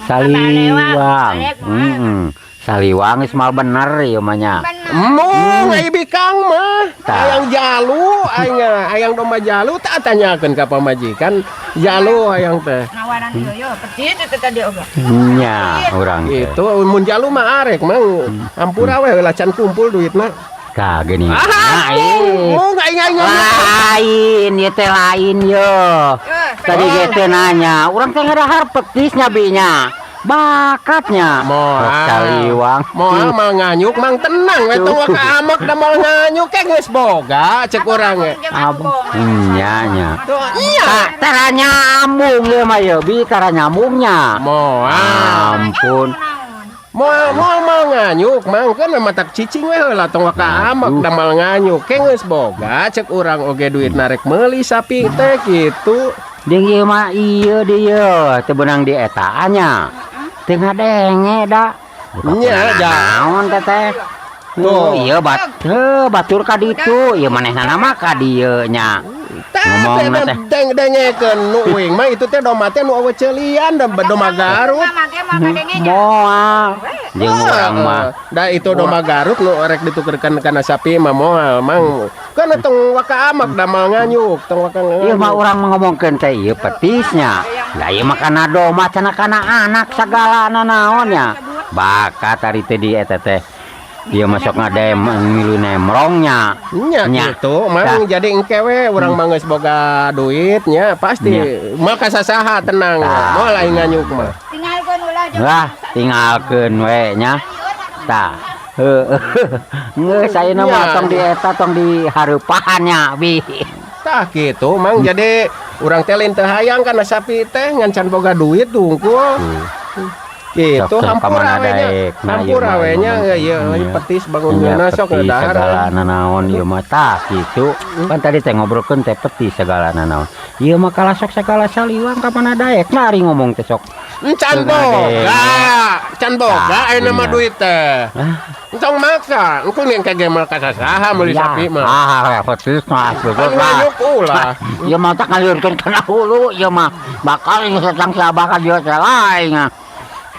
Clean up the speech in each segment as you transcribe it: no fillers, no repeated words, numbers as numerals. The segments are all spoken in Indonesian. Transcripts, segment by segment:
Saliwang. Saliwang geus mal bener ieu mah nya. Mung ai bikang mah. Hayang jalu hayang domba jalu tak tanyakeun ka pamajikan jalu hayang teh. Nawaran ieu petit itu tadi oge. Nya urang teh. Itu mun jalu mah arek mang hampura we lah can kumpul duitna. Tah geuning. Mung aing Lain ieu teh lain yo. Tadi ge teh nanya, urang teh ngadahar petisnya binya. Bakatnya saliwang moal mal nganyuk mang tenang we tong ka amek da mal nganyuk ke geus boga cek urang ge nya tara nyambung ye mah ye bi tara nyambungnya ampun mal nganyuk mang kan matak cicing we heula tong ka amek da mal nganyuk ke geus boga cek urang oge duit narek meuli sapi teh kitu jeung ieu mah ieu dieu teu beunang di eta nya teu ngadenge da nya naon teh tuh ieu batur ka ditu ieu manehna mah ka dieu nya ngomongna teh dengekeun nu uing mah itu teh domba teh nu eueuh ceelian domba Garut moal jeung urang mah da itu domba Garut nu rek ditukerkeun kana sapi mah moal mang kana tong waka amak da mal nganyuk tong waka ieu mah urang ngomongkeun teh ieu petisnya da ieu mah kana domba cenah kana anak sagalana naonnya bakat ari teh di eta teh ieu masuk ngadem ngilu nemrongnya nya gitu mang jadi engke we urang mah geus boga duit nya pasti mah kasasaha tenang moal aing nganyuk mah tinggalkeun ulah lah tinggalkeun we nya tah geus ayeuna mah tong di eta tong di hareupahannya bi tah kitu mang jadi urang teh lain teu hayang kana sapi teh ngan can boga duit tungkul gitu hampura we nya ieu petis bangun dina sok dahar sagalana naon ieu mah tah kitu kan tadi teh ngobrolkeun teh petis sagalana naon ieu mah kalasok sagala saliwang ka mana daekna ari ngomong teh sok can boga ayeuna mah duit teh entong maksa engko ning kage mal kasasaha meuli sapi mah petis mah nganyuk ulah ieu mah tak ngaliurkeun kana hulu ieu mah bakal ngesang sabakal dia teh lain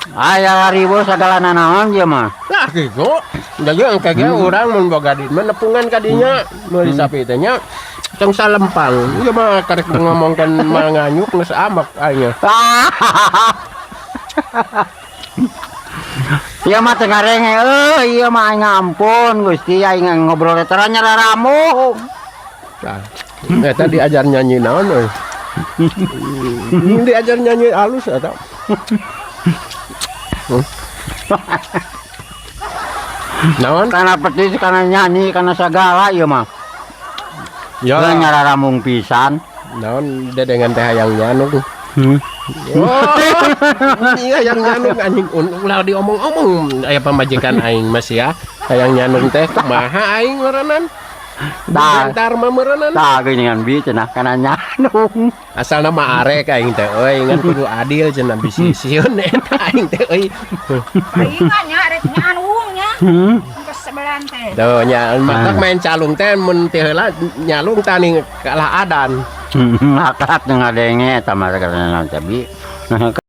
aya ribu sagalana naon ieu mah lah kitu da ieu engke ge urang mun boga duit mah nepungan ka dinya meuli sapi teh nya tong salempang ieu mah karek ngomongkeun mal nganyuk geus amek aing ieu mah teu ngarenge ieu mah aing ampun Gusti aing ngobrol teh nyararamu eta diajar nyanyi naon euy diajar nyanyi halus eta naon kana petis kana nyanyi kana sagala ieu mah ya nyararamung pisan naon dedengan teh hayang nyanung iya yang nyanung anjing ulah diomong-omong aya pamajikan aing mas ya hayang nyanung teh kumaha aing meureunnan bentar mah meureunnan tah geuningan bi cenah kana nyanung asalna mah arek aing teh euy ngan kudu adil cenah bisi sieun eta aing teh euy aing nya rek nyanung nya geus sebelan teh tuh nya matak main calung teh mun teh heula nyalung tani kalah adan akad ngadenge eta mah kana teh bi